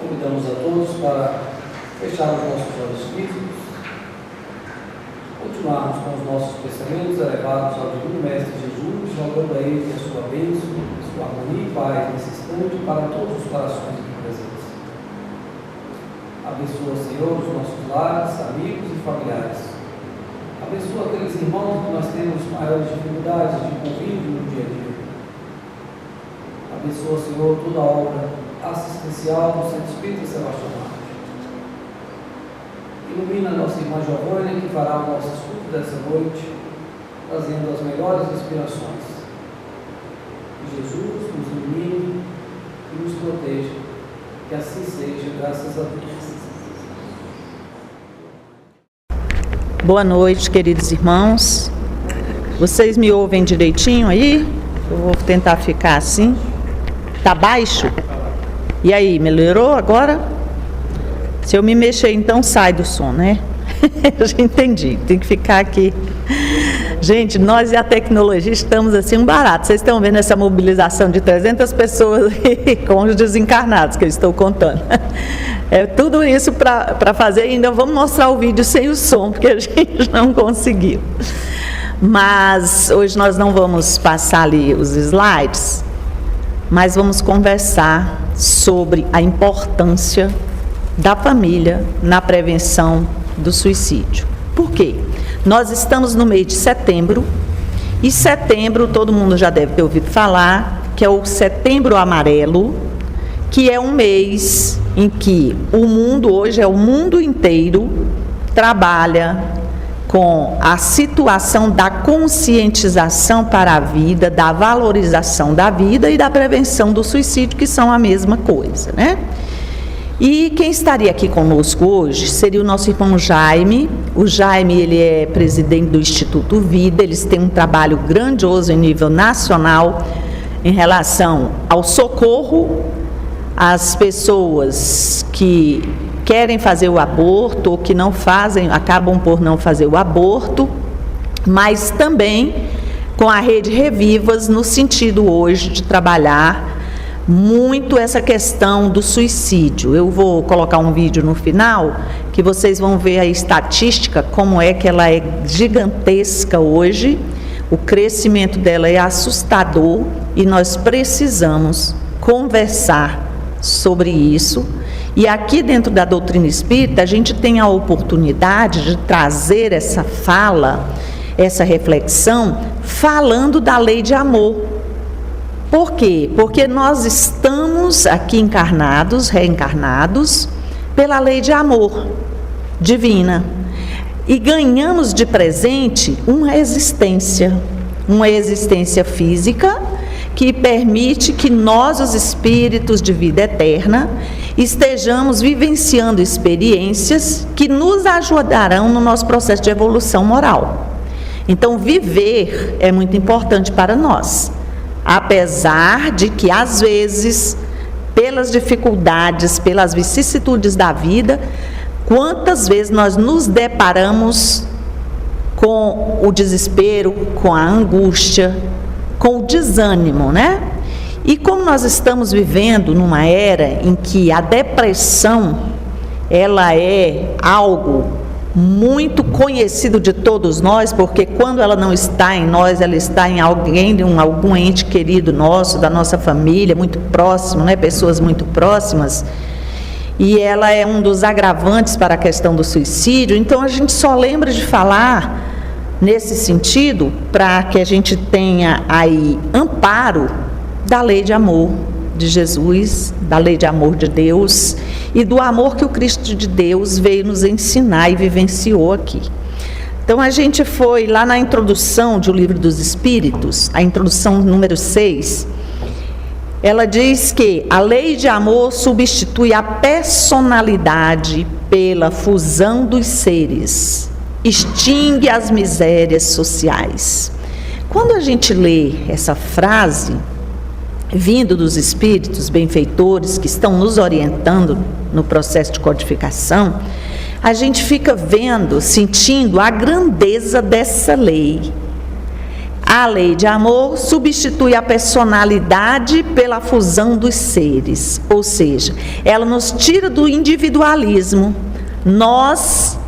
Convidamos a todos para fechar os nossos olhos físicos, continuarmos com os nossos pensamentos elevados ao Divino Mestre Jesus, jogando a Ele a sua bênção, a sua harmonia e paz nesse instante para todos os corações aqui presentes. Abençoa, Senhor, os nossos lares, amigos e familiares. Abençoa aqueles irmãos que nós temos maiores dificuldades de convívio no dia a dia. Abençoa, Senhor, toda a obra assistencial do Santo Espírito Sebastião Marques. Ilumina a nossa irmã Giovânia, que fará o nosso estudo dessa noite, trazendo as melhores inspirações. Que Jesus nos ilumine e nos proteja. Que assim seja, graças a Deus. Boa noite, queridos irmãos. Vocês me ouvem direitinho aí? Eu vou tentar ficar assim. Tá baixo? E aí, melhorou agora? Se eu me mexer, então sai do som, né? Eu já entendi, tem que ficar aqui. Gente, nós e a tecnologia estamos assim um barato. Vocês estão vendo essa mobilização de 300 pessoas aí, com os desencarnados que eu estou contando. É tudo isso para fazer, ainda vamos mostrar o vídeo sem o som, porque a gente não conseguiu. Mas hoje nós não vamos passar ali os slides, mas vamos conversar sobre a importância da família na prevenção do suicídio. Por quê? Nós estamos no mês de setembro, e setembro todo mundo já deve ter ouvido falar, que é o Setembro Amarelo, que é um mês em que o mundo, hoje é o mundo inteiro, trabalha com a situação da conscientização para a vida, da valorização da vida e da prevenção do suicídio, que são a mesma coisa, né? E quem estaria aqui conosco hoje seria o nosso irmão Jaime. O Jaime, ele é presidente do Instituto Vida, eles têm um trabalho grandioso em nível nacional em relação ao socorro às pessoas que querem fazer o aborto ou que não fazem, acabam por não fazer o aborto, mas também com a rede Revivas, no sentido hoje de trabalhar muito essa questão do suicídio. Eu vou colocar um vídeo no final, que vocês vão ver a estatística, como é que ela é gigantesca hoje, o crescimento dela é assustador, e nós precisamos conversar sobre isso. E aqui dentro da doutrina espírita, a gente tem a oportunidade de trazer essa fala, essa reflexão, falando da lei de amor. Por quê? Porque nós estamos aqui encarnados, reencarnados, pela lei de amor divina. E ganhamos de presente uma existência física, que permite que nós, os espíritos de vida eterna, estejamos vivenciando experiências que nos ajudarão no nosso processo de evolução moral. Então, viver é muito importante para nós, apesar de que, às vezes, pelas dificuldades, pelas vicissitudes da vida, quantas vezes nós nos deparamos com o desespero, com a angústia, com o desânimo, né? E como nós estamos vivendo numa era em que a depressão, ela é algo muito conhecido de todos nós, porque quando ela não está em nós, ela está em alguém, algum ente querido nosso, da nossa família, muito próximo, né? Pessoas muito próximas, e ela é um dos agravantes para a questão do suicídio. Então a gente só lembra de falar nesse sentido, para que a gente tenha aí amparo da lei de amor de Jesus, da lei de amor de Deus e do amor que o Cristo de Deus veio nos ensinar e vivenciou aqui. Então a gente foi lá na introdução de O Livro dos Espíritos, a introdução número 6, ela diz que a lei de amor substitui a personalidade pela fusão dos seres, extingue as misérias sociais. Quando a gente lê essa frase, vindo dos espíritos benfeitores que estão nos orientando no processo de codificação, a gente fica vendo, sentindo a grandeza dessa lei. A lei de amor substitui a personalidade pela fusão dos seres, ou seja, ela nos tira do individualismo. Nós,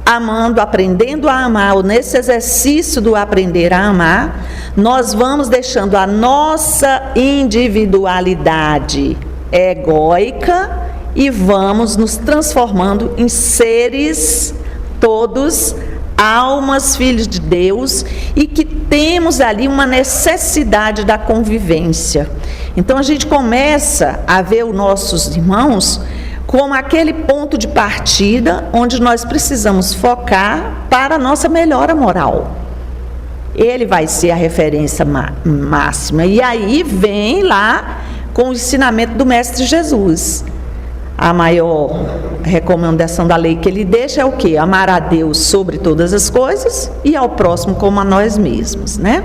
amando, aprendendo a amar, ou nesse exercício do aprender a amar, nós vamos deixando a nossa individualidade egóica e vamos nos transformando em seres todos, almas, filhos de Deus, e que temos ali uma necessidade da convivência. Então a gente começa a ver os nossos irmãos como aquele ponto de partida onde nós precisamos focar para a nossa melhora moral. Ele vai ser a referência máxima. E aí vem lá com o ensinamento do Mestre Jesus. A maior recomendação da lei que ele deixa é o quê? Amar a Deus sobre todas as coisas e ao próximo como a nós mesmos, né?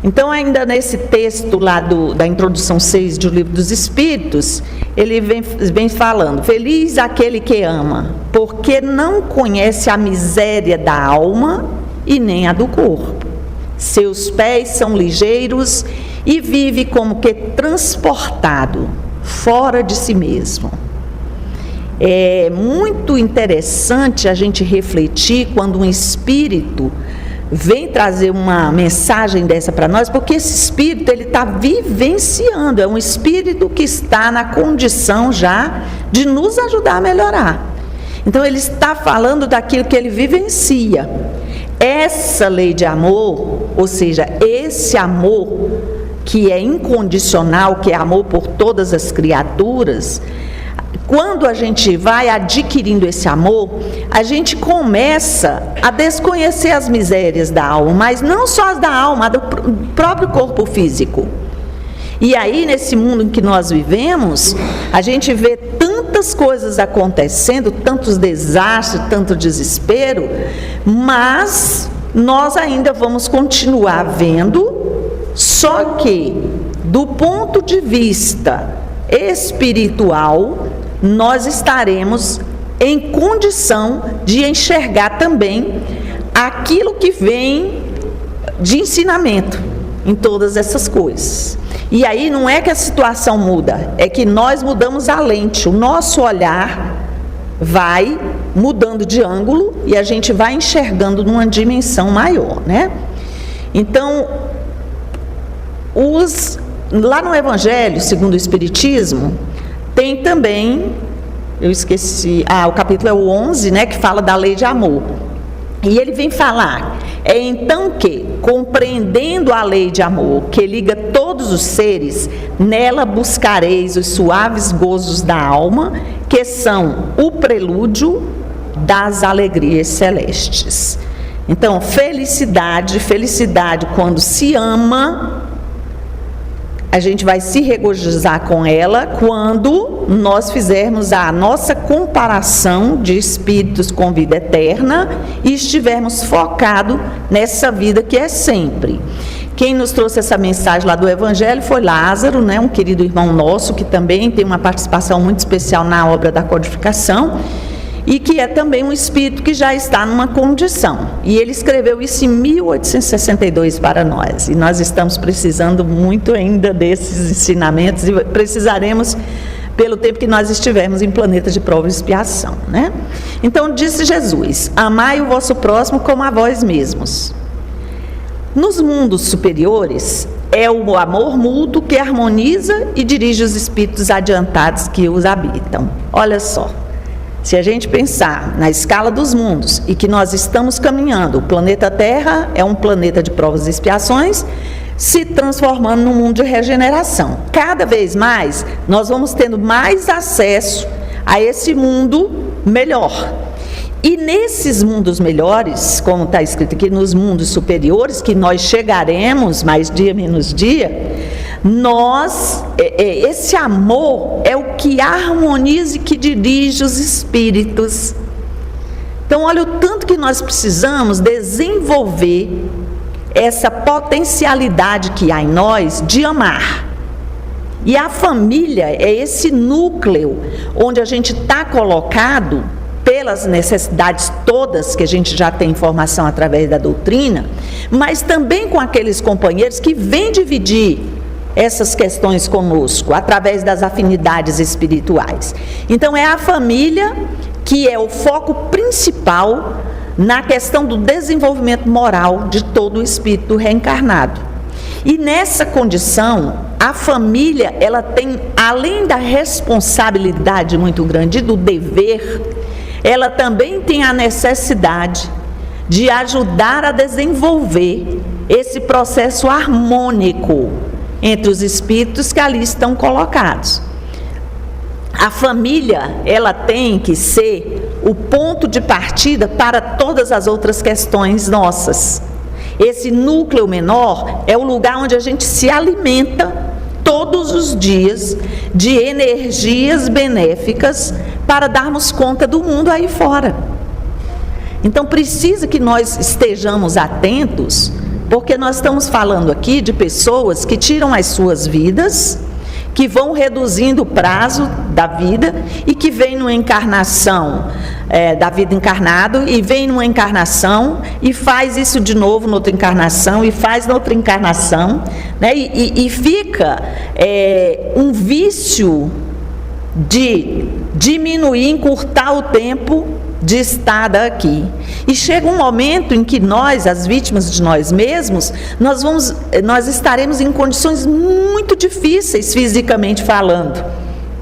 Então, ainda nesse texto lá da introdução 6 do Livro dos Espíritos, ele vem falando: feliz aquele que ama, porque não conhece a miséria da alma e nem a do corpo. Seus pés são ligeiros e vive como que transportado, fora de si mesmo. É muito interessante a gente refletir quando um espírito vem trazer uma mensagem dessa para nós, porque esse espírito, ele está vivenciando, é um espírito que está na condição já de nos ajudar a melhorar. Então ele está falando daquilo que ele vivencia. Essa lei de amor, ou seja, esse amor que é incondicional, que é amor por todas as criaturas, quando a gente vai adquirindo esse amor, a gente começa a desconhecer as misérias da alma, mas não só as da alma, do próprio corpo físico. E aí, nesse mundo em que nós vivemos, a gente vê tantas coisas acontecendo, tantos desastres, tanto desespero, mas nós ainda vamos continuar vendo, só que, do ponto de vista espiritual, nós estaremos em condição de enxergar também aquilo que vem de ensinamento em todas essas coisas. E aí não é que a situação muda, é que nós mudamos a lente, o nosso olhar vai mudando de ângulo e a gente vai enxergando numa dimensão maior, né? Então, lá no Evangelho, segundo o Espiritismo, tem também, eu esqueci, o capítulo é o 11, né, que fala da lei de amor. E ele vem falar, então que, compreendendo a lei de amor, que liga todos os seres, nela buscareis os suaves gozos da alma, que são o prelúdio das alegrias celestes. Então, felicidade quando se ama, a gente vai se regozijar com ela quando nós fizermos a nossa comparação de espíritos com vida eterna e estivermos focados nessa vida que é sempre. Quem nos trouxe essa mensagem lá do Evangelho foi Lázaro, né, um querido irmão nosso que também tem uma participação muito especial na obra da codificação e que é também um espírito que já está numa condição. E ele escreveu isso em 1862 para nós. E nós estamos precisando muito ainda desses ensinamentos e precisaremos pelo tempo que nós estivermos em planeta de prova e expiação, né? Então disse Jesus: amai o vosso próximo como a vós mesmos. Nos mundos superiores, é o amor mútuo que harmoniza e dirige os espíritos adiantados que os habitam. Olha só. Se a gente pensar na escala dos mundos e que nós estamos caminhando, o planeta Terra é um planeta de provas e expiações, se transformando num mundo de regeneração. Cada vez mais, nós vamos tendo mais acesso a esse mundo melhor. E nesses mundos melhores, como está escrito aqui, nos mundos superiores, que nós chegaremos mais dia menos dia, esse amor é o que harmoniza e que dirige os espíritos. Então, olha o tanto que nós precisamos desenvolver essa potencialidade que há em nós de amar. E a família é esse núcleo onde a gente está colocado pelas necessidades todas que a gente já tem informação através da doutrina, mas também com aqueles companheiros que vêm dividir essas questões conosco, através das afinidades espirituais. Então é a família que é o foco principal na questão do desenvolvimento moral de todo o espírito reencarnado. E nessa condição, a família, ela tem, além da responsabilidade muito grande, do dever, ela também tem a necessidade de ajudar a desenvolver esse processo harmônico entre os espíritos que ali estão colocados. A família, ela tem que ser o ponto de partida para todas as outras questões nossas. Esse núcleo menor é o lugar onde a gente se alimenta todos os dias de energias benéficas para darmos conta do mundo aí fora. Então precisa que nós estejamos atentos, porque nós estamos falando aqui de pessoas que tiram as suas vidas, que vão reduzindo o prazo da vida e que vem numa encarnação da vida encarnado, e vem numa encarnação e faz isso de novo noutra encarnação e faz noutra encarnação, né? E fica um vício de diminuir, encurtar o tempo de estada aqui. E chega um momento em que nós, as vítimas de nós mesmos, nós estaremos em condições muito difíceis fisicamente falando,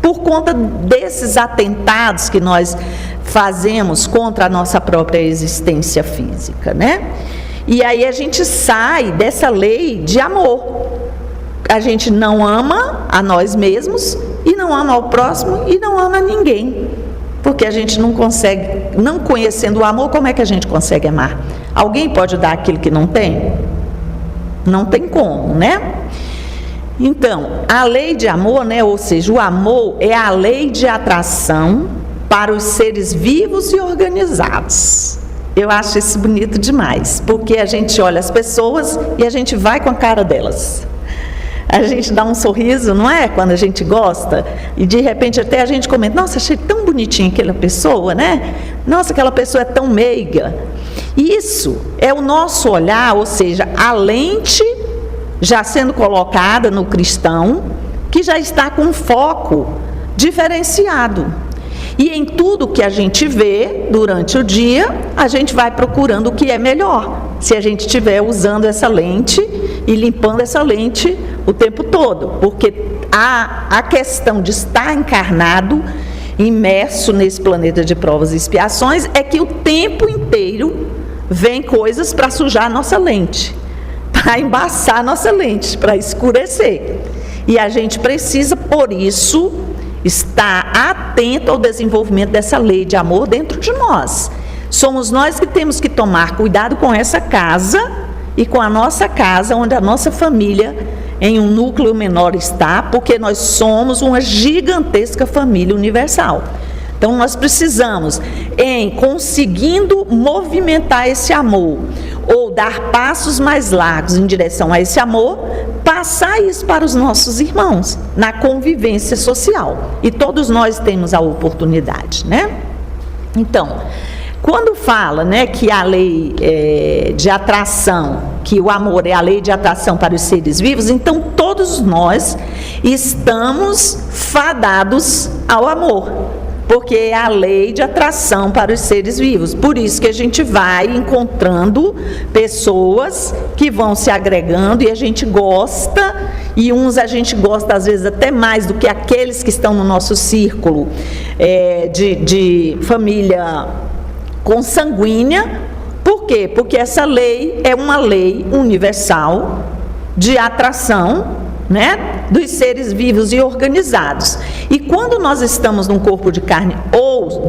por conta desses atentados que nós fazemos contra a nossa própria existência física, né? E aí a gente sai dessa lei de amor. A gente não ama a nós mesmos e não ama ao próximo e não ama ninguém. Porque a gente não consegue, não conhecendo o amor, como é que a gente consegue amar? Alguém pode dar aquilo que não tem? Não tem como, né? Então, a lei de amor, né, ou seja, o amor é a lei de atração para os seres vivos e organizados. Eu acho isso bonito demais, porque a gente olha as pessoas e a gente vai com a cara delas. A gente dá um sorriso, não é? Quando a gente gosta, e de repente até a gente comenta: nossa, achei tão bonitinha aquela pessoa, né? Nossa, aquela pessoa é tão meiga. Isso é o nosso olhar, ou seja, a lente já sendo colocada no cristão, que já está com um foco diferenciado. E em tudo que a gente vê durante o dia, a gente vai procurando o que é melhor, se a gente estiver usando essa lente e limpando essa lente o tempo todo, porque a questão de estar encarnado, imerso nesse planeta de provas e expiações, é que o tempo inteiro vem coisas para sujar a nossa lente, para embaçar a nossa lente, para escurecer. E a gente precisa, por isso, estar atento ao desenvolvimento dessa lei de amor dentro de nós. Somos nós que temos que tomar cuidado com essa casa e com a nossa casa, onde a nossa família em um núcleo menor está, porque nós somos uma gigantesca família universal. Então nós precisamos, em conseguindo movimentar esse amor, ou dar passos mais largos em direção a esse amor, passar isso para os nossos irmãos, na convivência social. E todos nós temos a oportunidade, né? Então, quando fala, né, que a lei de atração, que o amor é a lei de atração para os seres vivos, então todos nós estamos fadados ao amor, porque é a lei de atração para os seres vivos. Por isso que a gente vai encontrando pessoas que vão se agregando e a gente gosta, e uns a gente gosta às vezes até mais do que aqueles que estão no nosso círculo de família consanguínea. Por quê? Porque essa lei é uma lei universal de atração, né, dos seres vivos e organizados. E quando nós estamos num corpo de carne ou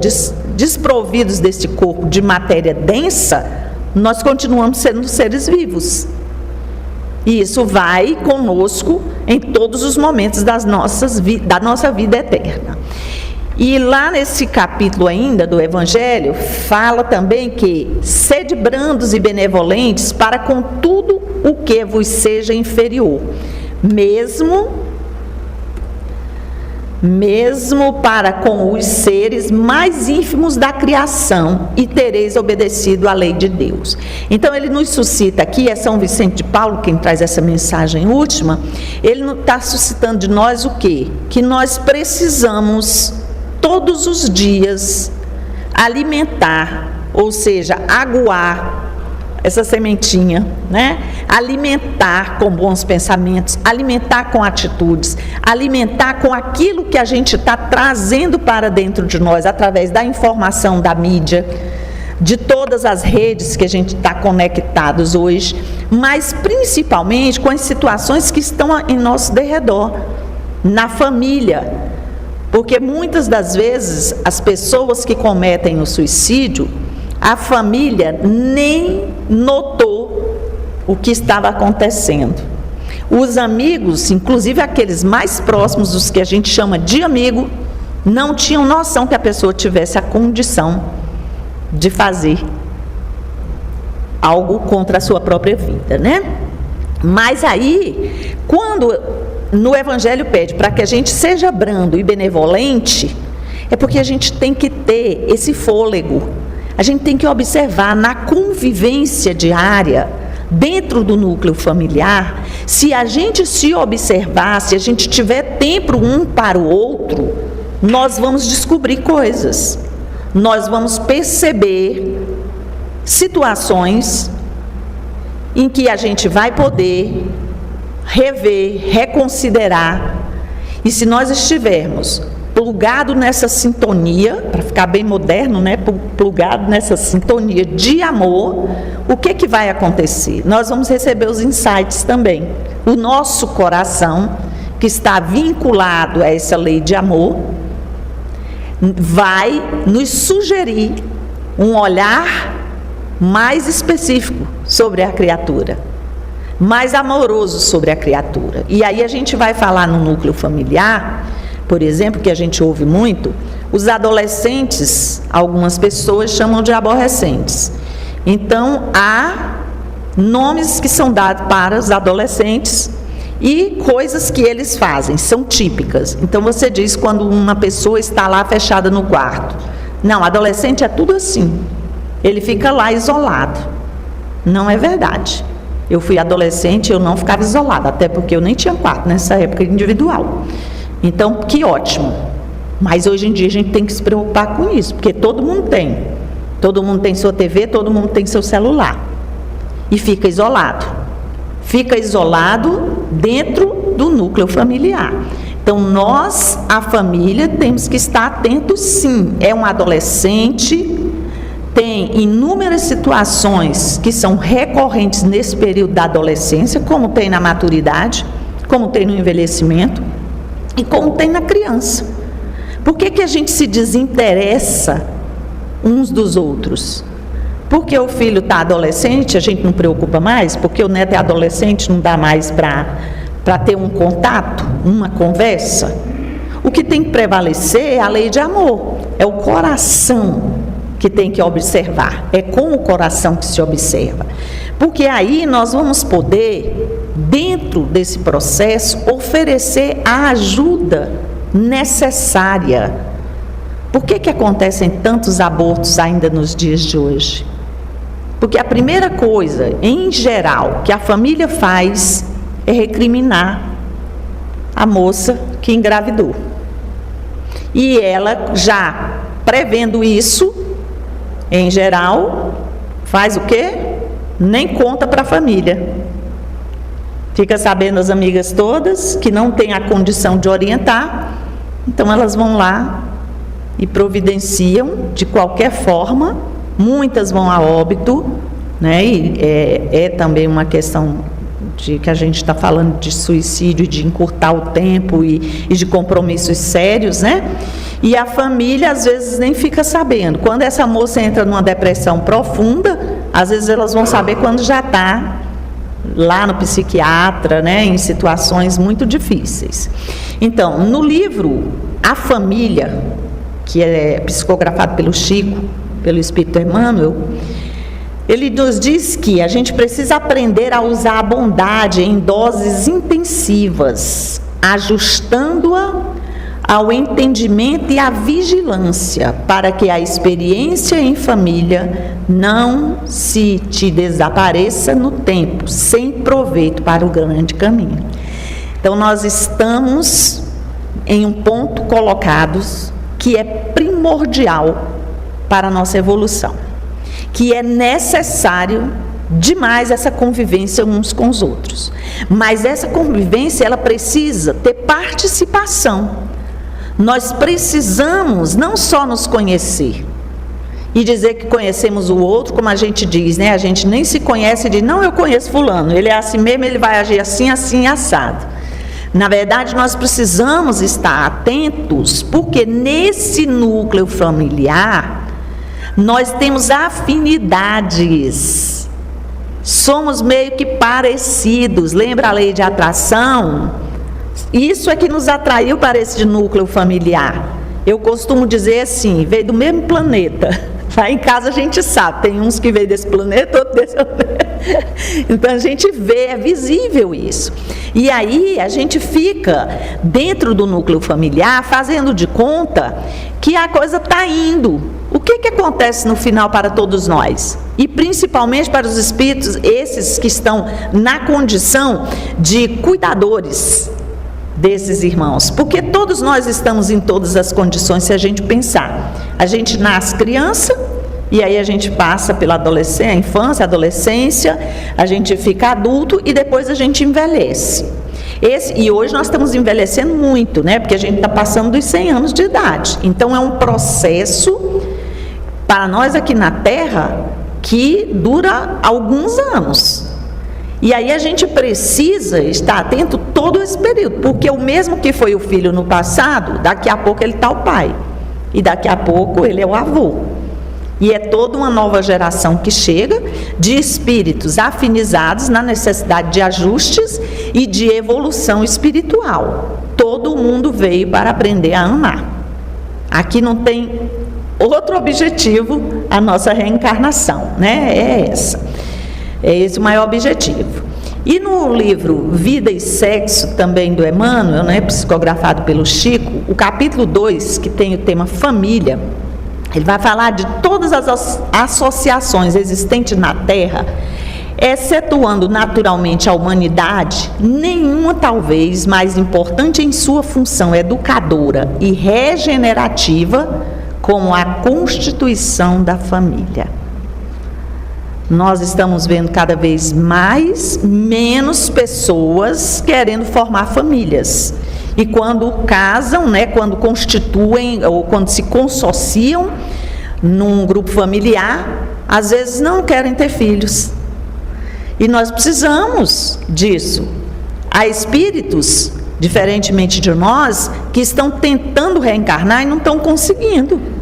desprovidos desse corpo de matéria densa, nós continuamos sendo seres vivos. E isso vai conosco em todos os momentos da nossa vida eterna. E lá nesse capítulo ainda do Evangelho, fala também que sede brandos e benevolentes para com tudo o que vos seja inferior, mesmo para com os seres mais ínfimos da criação, e tereis obedecido à lei de Deus. Então ele nos suscita aqui, é São Vicente de Paulo quem traz essa mensagem última, ele está suscitando de nós o quê? Que nós precisamos todos os dias alimentar, ou seja, aguar essa sementinha, né? Alimentar com bons pensamentos, alimentar com atitudes, alimentar com aquilo que a gente está trazendo para dentro de nós, através da informação da mídia, de todas as redes que a gente está conectados hoje, mas principalmente com as situações que estão em nosso derredor, na família. Porque muitas das vezes as pessoas que cometem o suicídio, a família nem notou o que estava acontecendo. Os amigos, inclusive aqueles mais próximos, os que a gente chama de amigo, não tinham noção que a pessoa tivesse a condição de fazer algo contra a sua própria vida, né? Mas aí, quando no Evangelho pede para que a gente seja brando e benevolente, é porque a gente tem que ter esse fôlego, a gente tem que observar na convivência diária, dentro do núcleo familiar, se a gente se observar, se a gente tiver tempo um para o outro, nós vamos descobrir coisas, nós vamos perceber situações em que a gente vai poder rever, reconsiderar. E se nós estivermos plugado nessa sintonia, para ficar bem moderno, né? Plugado nessa sintonia de amor, o que vai acontecer? Nós vamos receber os insights também. O nosso coração, que está vinculado a essa lei de amor, vai nos sugerir um olhar mais específico sobre a criatura, mais amoroso sobre a criatura. E aí a gente vai falar no núcleo familiar, por exemplo, que a gente ouve muito, os adolescentes, algumas pessoas chamam de aborrecentes. Então, há nomes que são dados para os adolescentes e coisas que eles fazem, são típicas. Então, você diz quando uma pessoa está lá fechada no quarto. Não, adolescente é tudo assim. Ele fica lá isolado. Não é verdade. Eu fui adolescente e eu não ficava isolada, até porque eu nem tinha quarto nessa época individual. Então, que ótimo. Mas hoje em dia a gente tem que se preocupar com isso, porque todo mundo tem. Todo mundo tem sua TV, todo mundo tem seu celular. E fica isolado. Fica isolado dentro do núcleo familiar. Então, nós, a família, temos que estar atentos sim. É um adolescente, tem inúmeras situações que são recorrentes nesse período da adolescência, como tem na maturidade, como tem no envelhecimento e como tem na criança. Por que a gente se desinteressa uns dos outros? Porque o filho está adolescente, a gente não preocupa mais, porque o neto é adolescente, não dá mais para ter um contato, uma conversa. O que tem que prevalecer é a lei de amor, é o coração que tem que observar, é com o coração que se observa. Porque aí nós vamos poder, dentro desse processo, oferecer a ajuda necessária. Por que acontecem tantos abortos ainda nos dias de hoje? Porque a primeira coisa, em geral, que a família faz é recriminar a moça que engravidou. E ela, já prevendo isso, em geral, faz o quê? Nem conta para a família. Fica sabendo as amigas todas que não têm a condição de orientar, então elas vão lá e providenciam de qualquer forma. Muitas vão a óbito, né? E é também uma questão de que a gente está falando de suicídio, de encurtar o tempo e de compromissos sérios, né? E a família às vezes nem fica sabendo. Quando essa moça entra numa depressão profunda, às vezes elas vão saber quando já está lá no psiquiatra, né, em situações muito difíceis. Então, no livro A Família, que é psicografado pelo Chico, pelo Espírito Emmanuel, ele nos diz que a gente precisa aprender a usar a bondade em doses intensivas, ajustando-a ao entendimento e à vigilância, para que a experiência em família não se te desapareça no tempo, sem proveito para o grande caminho. Então, nós estamos em um ponto colocados que é primordial para a nossa evolução, que é necessário demais essa convivência uns com os outros. Mas essa convivência, ela precisa ter participação. Nós precisamos não só nos conhecer e dizer que conhecemos o outro, como a gente diz, né? A gente nem se conhece e diz, não, eu conheço fulano, ele é assim mesmo, ele vai agir assim, assim, assado. Na verdade, nós precisamos estar atentos, porque nesse núcleo familiar, nós temos afinidades, somos meio que parecidos. Lembra a lei de atração? Isso é que nos atraiu para esse núcleo familiar. Eu costumo dizer assim, veio do mesmo planeta. Lá em casa a gente sabe, tem uns que veio desse planeta, outros desse planeta. Então a gente vê, é visível isso. E aí a gente fica dentro do núcleo familiar fazendo de conta que a coisa está indo. O que acontece no final para todos nós? E principalmente para os espíritos, esses que estão na condição de cuidadores desses irmãos, porque todos nós estamos em todas as condições, se a gente pensar. A gente nasce criança, e aí a gente passa pela adolescência, a infância, a adolescência, a gente fica adulto e depois a gente envelhece. E hoje nós estamos envelhecendo muito, né? Porque a gente está passando dos 100 anos de idade. Então é um processo, para nós aqui na Terra, que dura alguns anos. E aí a gente precisa estar atento todo esse período, porque o mesmo que foi o filho no passado, daqui a pouco ele está o pai, e daqui a pouco ele é o avô. E é toda uma nova geração que chega, de espíritos afinizados na necessidade de ajustes e de evolução espiritual. Todo mundo veio para aprender a amar. Aqui não tem outro objetivo, a nossa reencarnação, né? É esse o maior objetivo. E no livro Vida e Sexo, também do Emmanuel, né, psicografado pelo Chico, o capítulo 2, que tem o tema família, ele vai falar de todas as associações existentes na Terra, excetuando naturalmente a humanidade, nenhuma talvez mais importante em sua função educadora e regenerativa como a constituição da família. Nós estamos vendo cada vez menos pessoas querendo formar famílias. E quando casam, né, quando constituem ou quando se consociam num grupo familiar, às vezes não querem ter filhos. E nós precisamos disso. Há espíritos, diferentemente de nós, que estão tentando reencarnar e não estão conseguindo.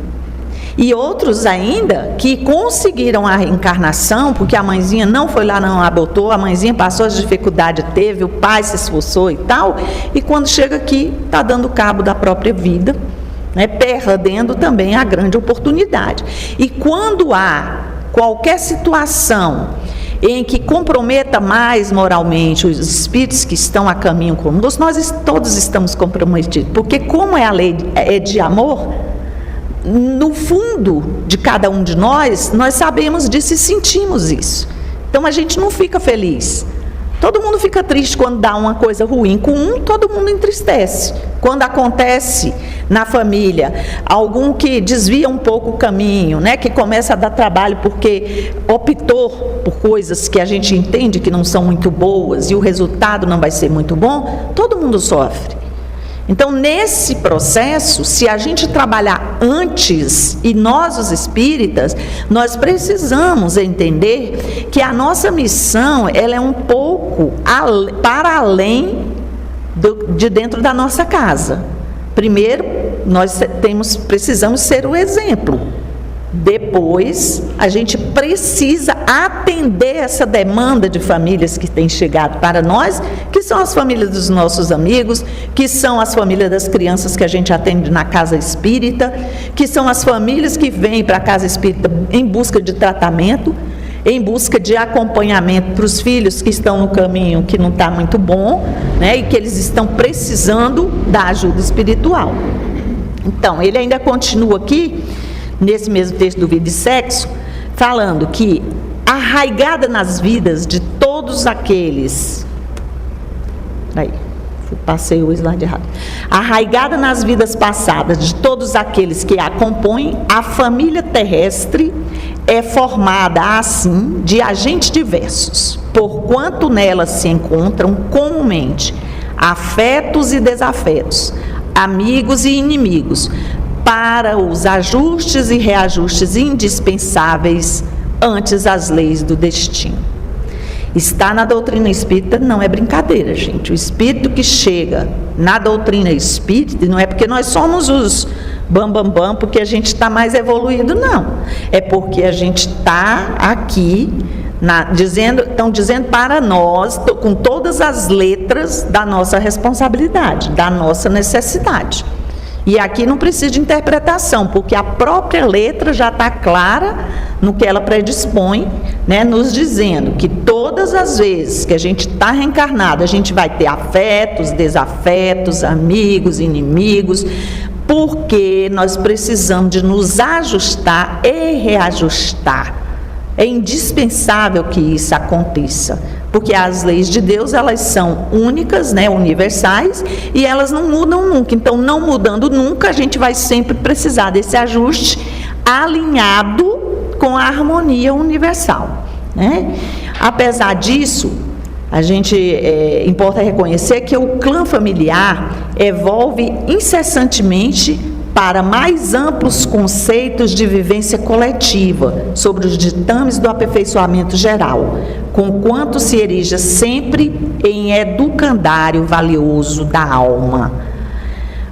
E outros ainda que conseguiram a reencarnação, porque a mãezinha não foi lá, não abortou, a mãezinha passou as dificuldades, teve, o pai se esforçou e tal, e quando chega aqui, está dando cabo da própria vida, né, perdendo também a grande oportunidade. E quando há qualquer situação em que comprometa mais moralmente os espíritos que estão a caminho conosco, nós todos estamos comprometidos, porque como a lei é de amor, no fundo de cada um de nós sabemos disso e sentimos isso. Então a gente não fica feliz. Todo mundo fica triste quando dá uma coisa ruim. Com um, todo mundo entristece. Quando acontece na família algum que desvia um pouco o caminho, né, que começa a dar trabalho porque optou por coisas que a gente entende que não são muito boas e o resultado não vai ser muito bom, todo mundo sofre. Então, nesse processo, se a gente trabalhar antes, e nós, os espíritas, nós precisamos entender que a nossa missão, ela é um pouco para além de dentro da nossa casa. Primeiro, nós precisamos ser o exemplo Depois, a gente precisa atender essa demanda de famílias que têm chegado para nós, que são as famílias dos nossos amigos, que são as famílias das crianças que a gente atende na casa espírita, que são as famílias que vêm para a casa espírita em busca de tratamento, em busca de acompanhamento para os filhos que estão no caminho que não está muito bom, né, e que eles estão precisando da ajuda espiritual. Então, ele ainda continua aqui, nesse mesmo texto do Vida e Sexo, falando que arraigada nas vidas de todos aqueles... Passei o slide errado. Arraigada nas vidas passadas de todos aqueles que a compõem, a família terrestre é formada, assim, de agentes diversos, porquanto nela se encontram comumente afetos e desafetos, amigos e inimigos, para os ajustes e reajustes indispensáveis antes as leis do destino. Está na doutrina espírita, não é brincadeira, gente. O espírito que chega na doutrina espírita, não é porque nós somos os bambambam, porque a gente está mais evoluído, não. É porque a gente está aqui, estão dizendo para nós, com todas as letras da nossa responsabilidade, da nossa necessidade. E aqui não precisa de interpretação, porque a própria letra já está clara no que ela predispõe, né, nos dizendo que todas as vezes que a gente está reencarnado, a gente vai ter afetos, desafetos, amigos, inimigos, porque nós precisamos de nos ajustar e reajustar. É indispensável que isso aconteça, porque as leis de Deus, elas são únicas, né, universais, e elas não mudam nunca. Então, não mudando nunca, a gente vai sempre precisar desse ajuste alinhado com a harmonia universal, né? Apesar disso, a gente importa reconhecer que o clã familiar evolve incessantemente para mais amplos conceitos de vivência coletiva sobre os ditames do aperfeiçoamento geral, conquanto se erija sempre em educandário valioso da alma.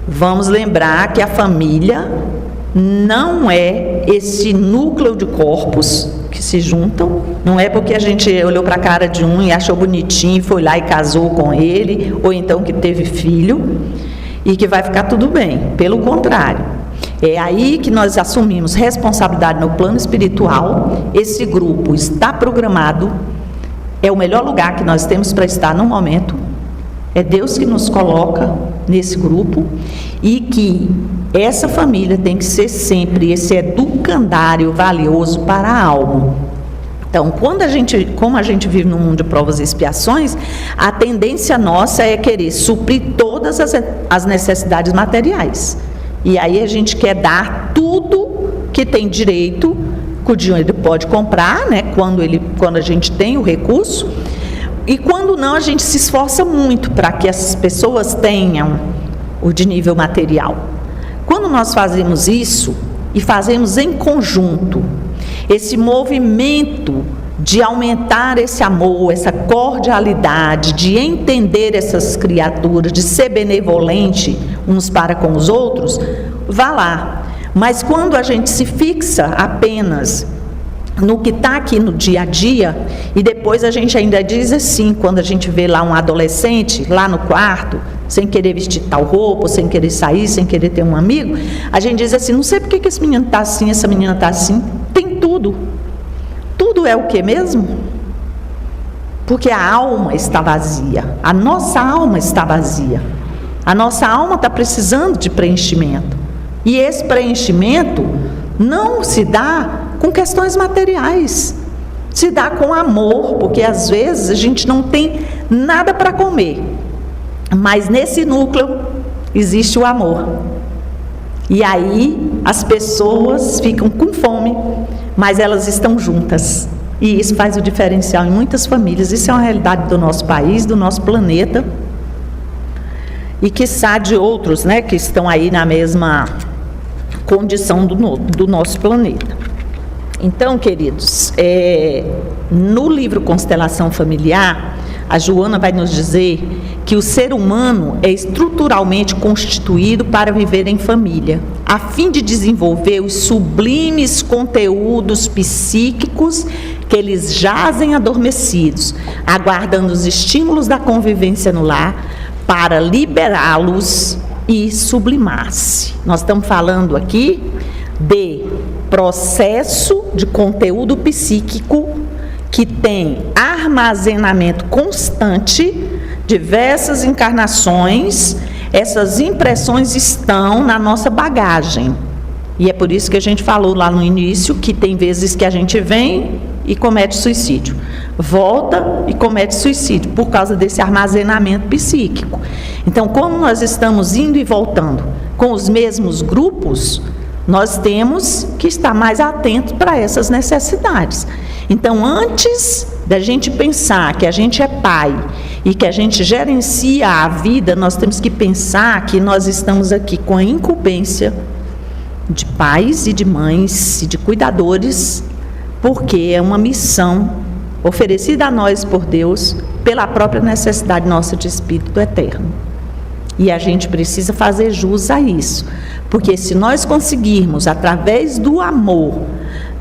Vamos lembrar que a família não é esse núcleo de corpos que se juntam, não é porque a gente olhou para a cara de um e achou bonitinho, foi lá e casou com ele, ou então que teve filho, e que vai ficar tudo bem. Pelo contrário, é aí que nós assumimos responsabilidade no plano espiritual. Esse grupo está programado, é o melhor lugar que nós temos para estar no momento, é Deus que nos coloca nesse grupo, e que essa família tem que ser sempre esse educandário valioso para a alma. Então, como a gente vive num mundo de provas e expiações, a tendência nossa é querer suprir todas as necessidades materiais. E aí a gente quer dar tudo que tem direito, que o dinheiro ele pode comprar, né, quando a gente tem o recurso, e quando não, a gente se esforça muito para que essas pessoas tenham o de nível material. Quando nós fazemos isso, e fazemos em conjunto, esse movimento de aumentar esse amor, essa cordialidade, de entender essas criaturas, de ser benevolente uns para com os outros, vá lá. Mas quando a gente se fixa apenas no que está aqui no dia a dia, e depois a gente ainda diz assim, quando a gente vê lá um adolescente, lá no quarto, sem querer vestir tal roupa, sem querer sair, sem querer ter um amigo, a gente diz assim, não sei por que esse menino está assim, essa menina está assim. Tem tudo. Tudo é o que mesmo? Porque a alma está vazia, a nossa alma está vazia. A nossa alma está precisando de preenchimento. E esse preenchimento não se dá com questões materiais, se dá com amor, porque às vezes a gente não tem nada para comer, mas nesse núcleo existe o amor. E aí as pessoas ficam com fome, mas elas estão juntas. E isso faz o diferencial em muitas famílias. Isso é uma realidade do nosso país, do nosso planeta, e quiçá de outros, né, que estão aí na mesma condição do nosso planeta. Então, queridos, no livro Constelação Familiar, a Joana vai nos dizer que o ser humano é estruturalmente constituído para viver em família, a fim de desenvolver os sublimes conteúdos psíquicos que eles jazem adormecidos, aguardando os estímulos da convivência no lar para liberá-los e sublimar-se. Nós estamos falando aqui de processo de conteúdo psíquico que tem armazenamento constante, diversas encarnações, essas impressões estão na nossa bagagem. E é por isso que a gente falou lá no início que tem vezes que a gente vem e comete suicídio, volta e comete suicídio, por causa desse armazenamento psíquico. Então, como nós estamos indo e voltando com os mesmos grupos, nós temos que estar mais atentos para essas necessidades. Então, antes da gente pensar que a gente é pai e que a gente gerencia a vida, nós temos que pensar que nós estamos aqui com a incumbência de pais e de mães e de cuidadores, porque é uma missão oferecida a nós por Deus pela própria necessidade nossa de espírito eterno. E a gente precisa fazer jus a isso, porque se nós conseguirmos, através do amor,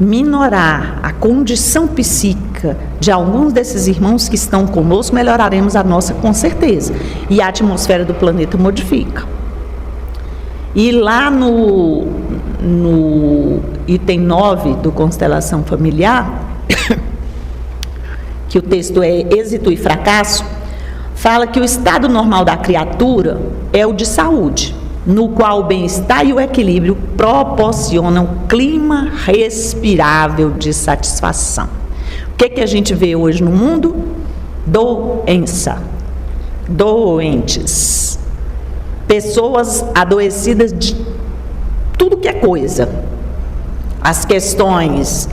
minorar a condição psíquica de alguns desses irmãos que estão conosco, melhoraremos a nossa com certeza. E a atmosfera do planeta modifica. E lá no item 9 do Constelação Familiar, que o texto é êxito e fracasso, fala que o estado normal da criatura é o de saúde, no qual o bem-estar e o equilíbrio proporcionam clima respirável de satisfação. O que a gente vê hoje no mundo? Doença, doentes, pessoas adoecidas de tudo que é coisa. As questões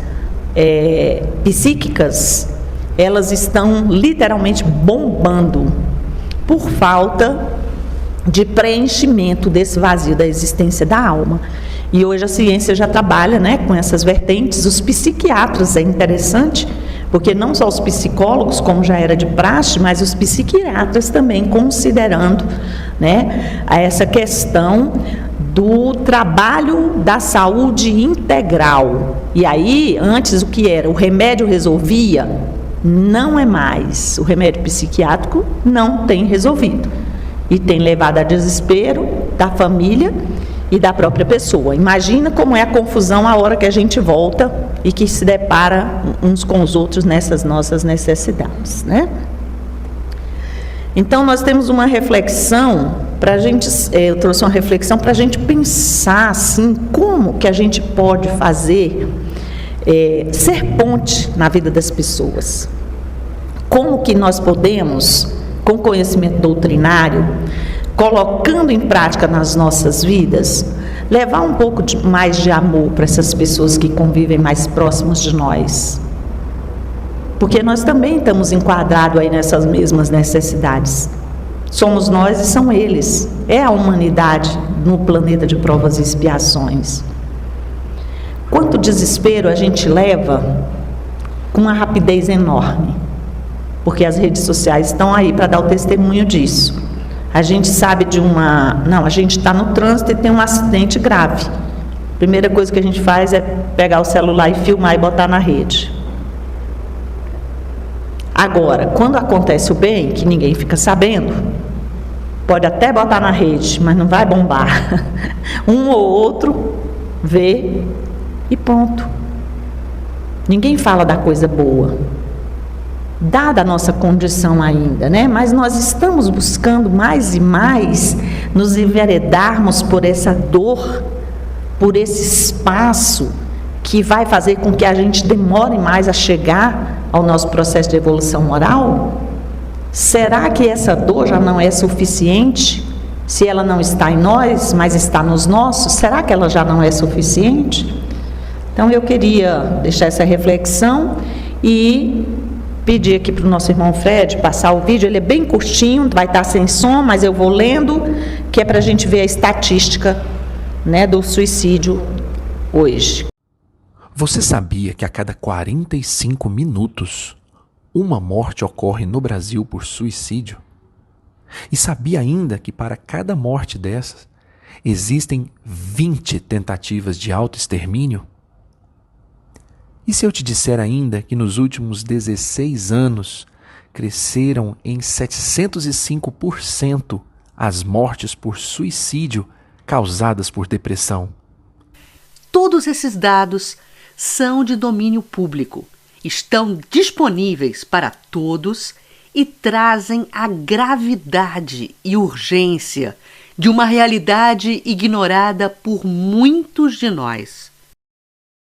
psíquicas, elas estão literalmente bombando por falta de preenchimento desse vazio da existência da alma. E hoje a ciência já trabalha, né, com essas vertentes. Os psiquiatras, é interessante, porque não só os psicólogos, como já era de praxe, mas os psiquiatras também considerando, né, essa questão do trabalho da saúde integral. E aí, antes o que era? O remédio resolvia? Não é mais. O remédio psiquiátrico não tem resolvido. E tem levado a desespero da família e da própria pessoa. Imagina como é a confusão a hora que a gente volta e que se depara uns com os outros nessas nossas necessidades, né? Então, nós temos uma reflexão para a gente, eu trouxe uma reflexão para a gente pensar assim, como que a gente pode fazer, ser ponte na vida das pessoas. Como que nós podemos, com conhecimento doutrinário, colocando em prática nas nossas vidas, levar um pouco mais de amor para essas pessoas que convivem mais próximos de nós. Porque nós também estamos enquadrados aí nessas mesmas necessidades. Somos nós e são eles. É a humanidade no planeta de provas e expiações. Quanto desespero a gente leva com uma rapidez enorme. Porque as redes sociais estão aí para dar o testemunho disso. A gente sabe de a gente está no trânsito e tem um acidente grave. A primeira coisa que a gente faz é pegar o celular e filmar e botar na rede. Agora, quando acontece o bem, que ninguém fica sabendo, pode até botar na rede, mas não vai bombar. Um ou outro vê e ponto. Ninguém fala da coisa boa, dada a nossa condição ainda, né? Mas nós estamos buscando mais e mais nos enveredarmos por essa dor, por esse espaço que vai fazer com que a gente demore mais a chegar ao nosso processo de evolução moral? Será que essa dor já não é suficiente? Se ela não está em nós, mas está nos nossos, será que ela já não é suficiente? Então eu queria deixar essa reflexão e pedir aqui para o nosso irmão Fred passar o vídeo. Ele é bem curtinho, vai estar sem som, mas eu vou lendo, que é para a gente ver a estatística, né, do suicídio hoje. Você sabia que a cada 45 minutos, uma morte ocorre no Brasil por suicídio? E sabia ainda que para cada morte dessas, existem 20 tentativas de autoextermínio? E se eu te disser ainda que nos últimos 16 anos cresceram em 705% as mortes por suicídio causadas por depressão? Todos esses dados são de domínio público, estão disponíveis para todos e trazem a gravidade e urgência de uma realidade ignorada por muitos de nós.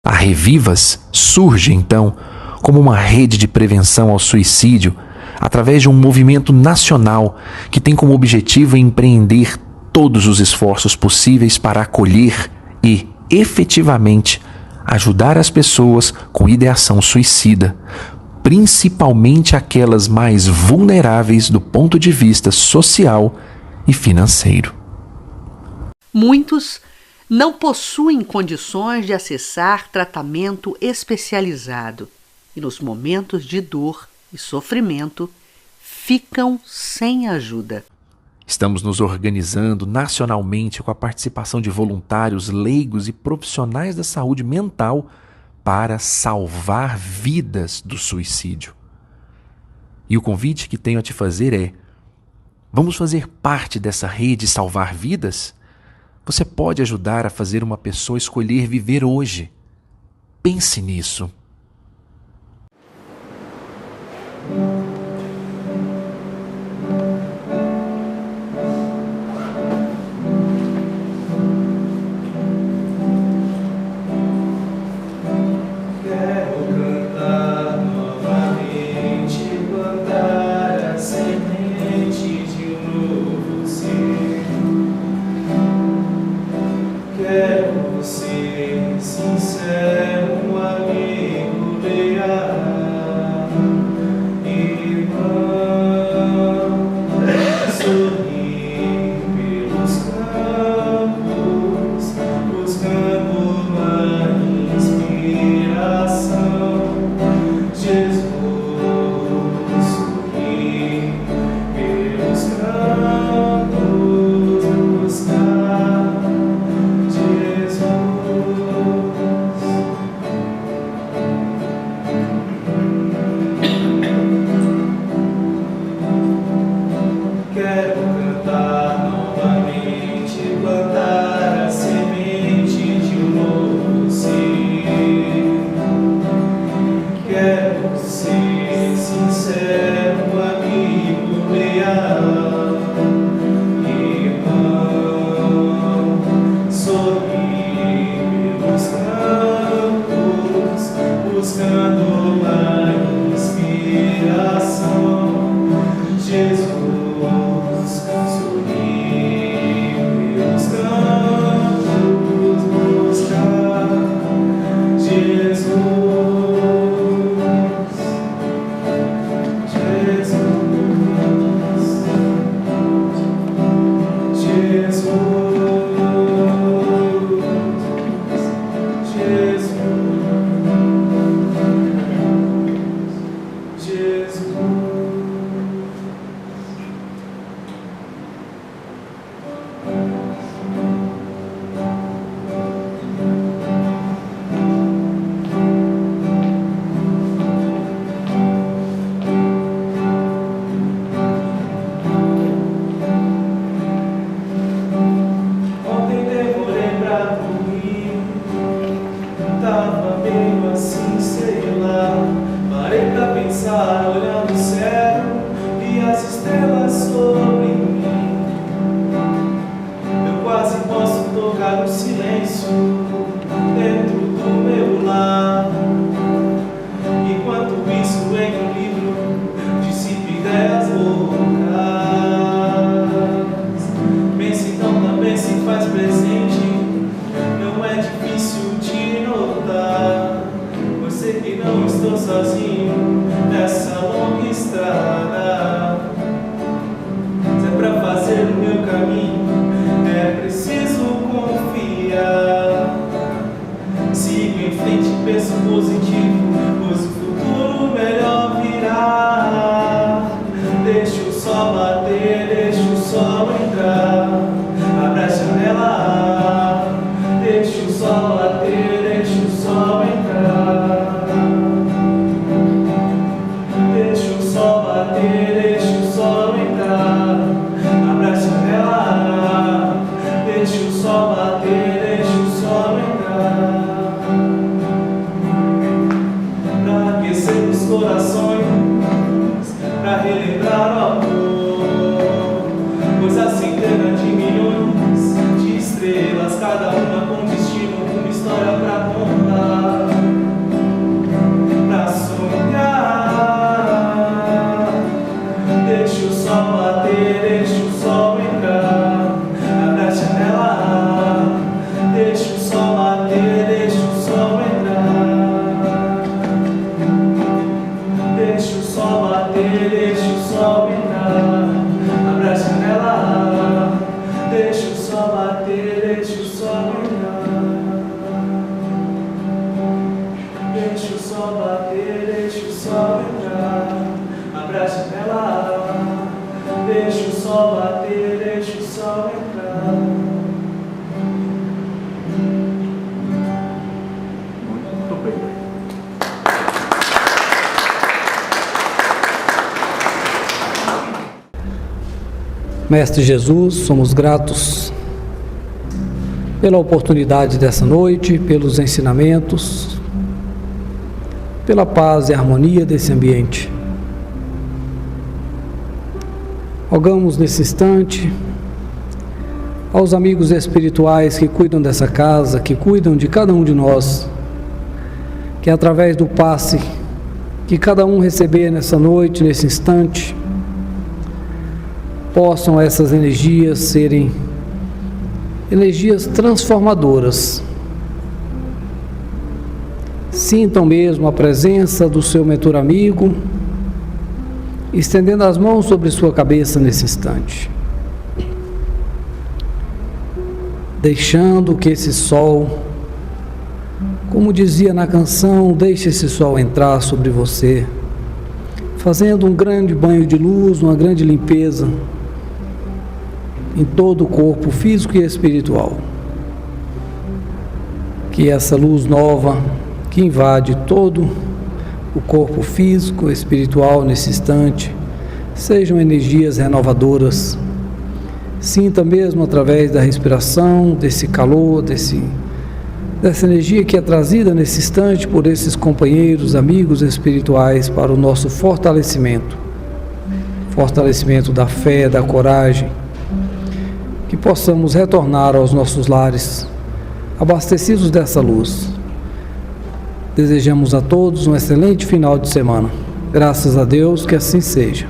A Revivas surge, então, como uma rede de prevenção ao suicídio através de um movimento nacional que tem como objetivo empreender todos os esforços possíveis para acolher e, efetivamente, ajudar as pessoas com ideação suicida, principalmente aquelas mais vulneráveis do ponto de vista social e financeiro. Muitos não possuem condições de acessar tratamento especializado e, nos momentos de dor e sofrimento, ficam sem ajuda. Estamos nos organizando nacionalmente com a participação de voluntários, leigos e profissionais da saúde mental para salvar vidas do suicídio. E o convite que tenho a te fazer é: vamos fazer parte dessa rede e salvar vidas? Você pode ajudar a fazer uma pessoa escolher viver hoje. Pense nisso. Fazer o meu caminho é preciso confiar. cada uma com destino, uma história pra contar, pra sonhar. Deixa o sol bater, deixa o sol entrar, abre a janela. Deixa o sol bater, deixa o sol entrar. Deixa o sol bater, deixa o sol entrar, abre a janela. Deixa o sol bater, deixa o sol entrar. Deixa o sol bater, deixa o sol entrar, abre a janela. Deixa o sol bater, deixa o sol entrar. Muito bem. Mestre Jesus, somos gratos pela oportunidade dessa noite, pelos ensinamentos, pela paz e harmonia desse ambiente. Rogamos nesse instante aos amigos espirituais que cuidam dessa casa, que cuidam de cada um de nós, que através do passe que cada um receber nessa noite, nesse instante, possam essas energias serem energias transformadoras. Sintam mesmo a presença do seu mentor amigo, estendendo as mãos sobre sua cabeça nesse instante, deixando que esse sol, como dizia na canção, deixe esse sol entrar sobre você, fazendo um grande banho de luz, uma grande limpeza em todo o corpo físico e espiritual. Que essa luz nova que invade todo o corpo físico e espiritual nesse instante sejam energias renovadoras. Sinta mesmo através da respiração, desse calor, dessa energia que é trazida nesse instante por esses companheiros, amigos espirituais para o nosso fortalecimento da fé, da coragem, que possamos retornar aos nossos lares abastecidos dessa luz. Desejamos a todos um excelente final de semana. Graças a Deus, que assim seja.